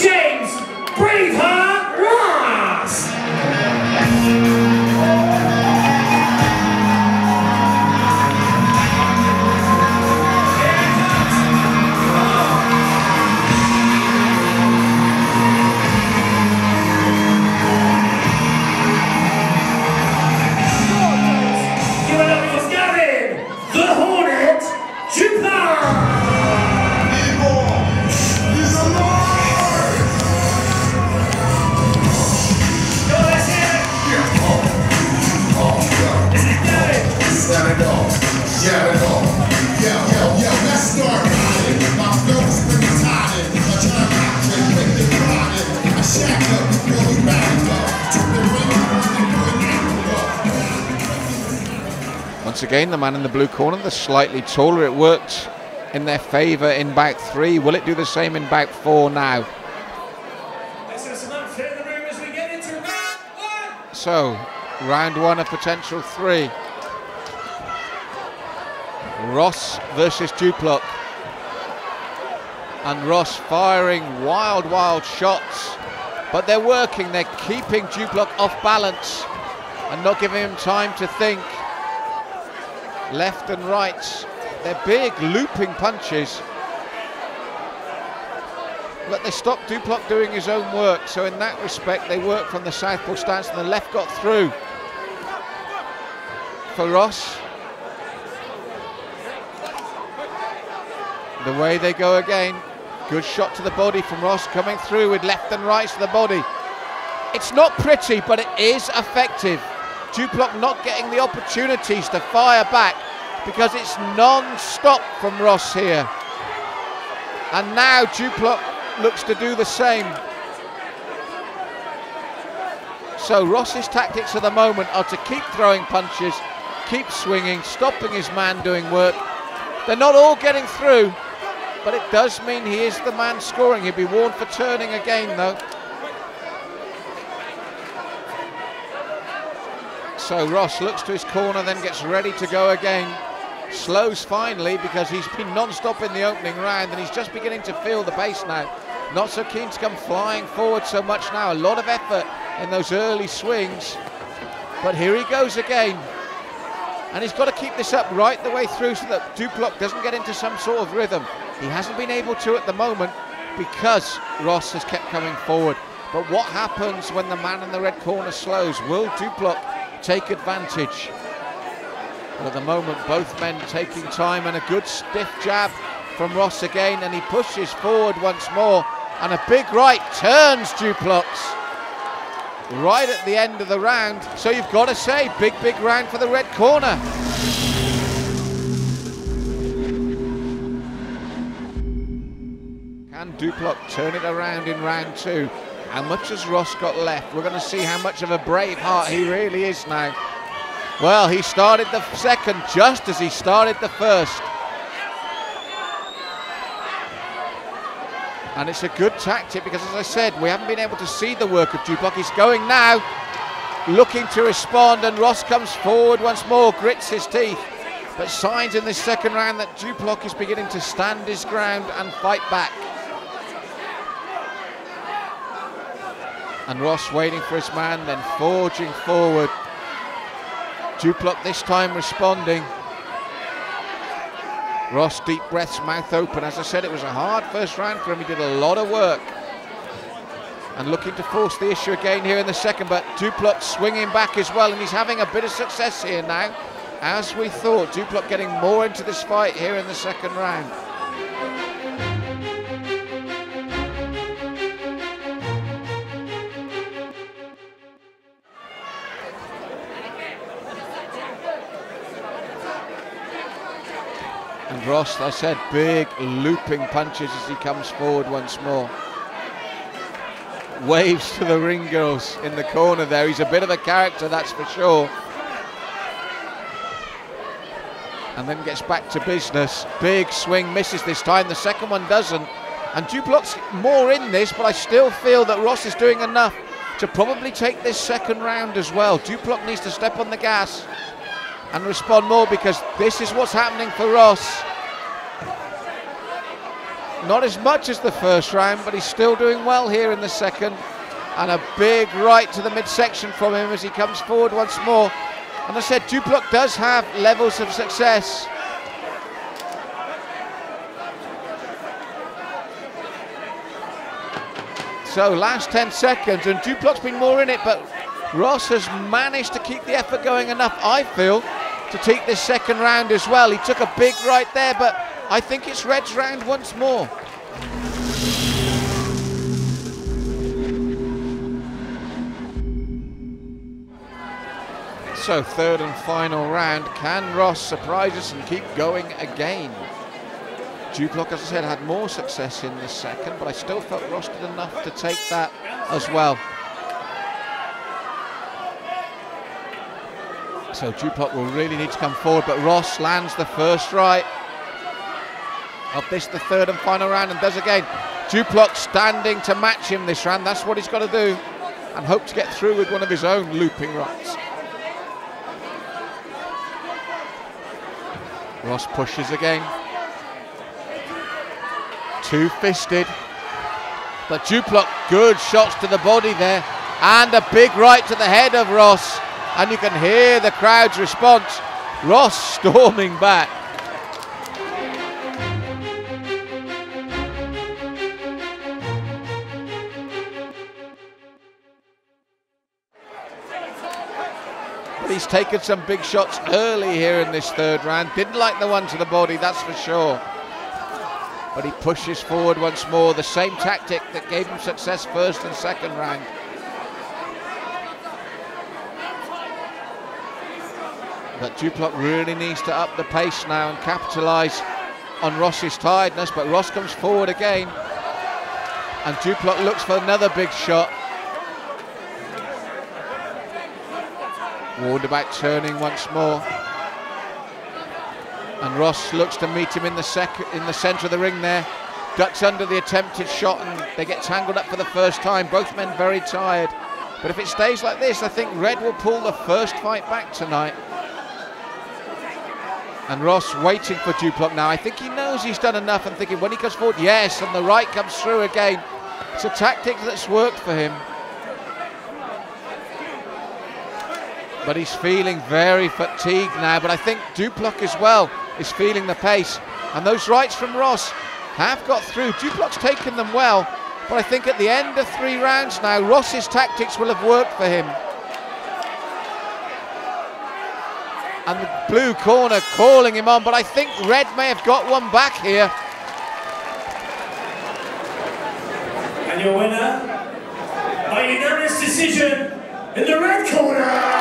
James Braveheart Ross. Once again, the man in the blue corner, the slightly taller. It worked in their favour in bout 3. Will it do the same in bout 4 now? So, round 1 of potential 3. Ross versus Duplock. And Ross firing wild shots. But they're working, they're keeping Duplock off balance and not giving him time to think. Left and right, they're big looping punches. But they stopped Duplock doing his own work, so in that respect they work from the southpaw stance, and the left got through for Ross. The way they go again. Good shot to the body from Ross, coming through with left and right to the body. It's not pretty, but it is effective. Duplock not getting the opportunities to fire back because it's non-stop from Ross here. And now Duplock looks to do the same. So Ross's tactics at the moment are to keep throwing punches, keep swinging, stopping his man doing work. They're not all getting through, but it does mean he is the man scoring. He'll be warned for turning again though. So Ross looks to his corner, then gets ready to go again. Slows finally because he's been non-stop in the opening round and he's just beginning to feel the pace now. Not so keen to come flying forward so much now. A lot of effort in those early swings. But here he goes again. And he's got to keep this up right the way through so that Duplock doesn't get into some sort of rhythm. He hasn't been able to at the moment because Ross has kept coming forward. But what happens when the man in the red corner slows? Will Duplock take advantage? But at the moment, both men taking time, and a good stiff jab from Ross again, and he pushes forward once more, and a big right turns Duplock's right at the end of the round. So you've got to say, big round for the red corner. Can Duplock turn it around in round 2? How much has Ross got left? We're going to see how much of a brave heart he really is now. Well, he started the second just as he started the first. And it's a good tactic because, as I said, we haven't been able to see the work of Duplock. He's going now, looking to respond, and Ross comes forward once more, grits his teeth. But signs in this second round that Duplock is beginning to stand his ground and fight back. And Ross waiting for his man, then forging forward. Duplock this time responding. Ross, deep breaths, mouth open. As I said, it was a hard first round for him. He did a lot of work. And looking to force the issue again here in the second, but Duplock swinging back as well, and he's having a bit of success here now. As we thought, Duplock getting more into this fight here in the second round. And Ross, I said, big looping punches as he comes forward once more. Waves to the ring girls in the corner there. He's a bit of a character, that's for sure. And then gets back to business. Big swing, misses this time. The second one doesn't. And Duplock's more in this, but I still feel that Ross is doing enough to probably take this second round as well. Duplock needs to step on the gas and respond more, because this is what's happening for Ross. Not as much as the first round, but he's still doing well here in the second. And a big right to the midsection from him as he comes forward once more. And I said, Duplock does have levels of success. So last 10 seconds, and Duplock's been more in it, but Ross has managed to keep the effort going enough, I feel, to take this second round as well. He took a big right there, but I think it's Red's round once more. So third and final round, can Ross surprise us and keep going again? Duplock, as I said, had more success in the second, but I still felt Ross did enough to take that as well. So Duplock will really need to come forward, but Ross lands the first right of this, the third and final round, and does again. Duplock standing to match him this round. That's what he's got to do, and hope to get through with one of his own looping rights. Ross pushes again. Two-fisted, but Duplock, good shots to the body there, and a big right to the head of Ross, and you can hear the crowd's response. Ross storming back. But he's taken some big shots early here in this third round. Didn't like the one to the body, that's for sure. But he pushes forward once more, the same tactic that gave him success first and second round. But Duplock really needs to up the pace now and capitalise on Ross's tiredness, but Ross comes forward again, and Duplock looks for another big shot. Warned about turning once more. And Ross looks to meet him in the centre of the ring there. Ducks under the attempted shot, and they get tangled up for the first time. Both men very tired. But if it stays like this, I think Red will pull the first fight back tonight. And Ross waiting for Duplock now. I think he knows he's done enough and thinking when he comes forward, yes, and the right comes through again. It's a tactic that's worked for him. But he's feeling very fatigued now. But I think Duplock as well is feeling the pace. And those rights from Ross have got through. Duplock's taken them well. But I think at the end of 3 rounds now, Ross's tactics will have worked for him. And the blue corner calling him on. But I think Red may have got one back here. And your winner, by unanimous decision, in the red corner,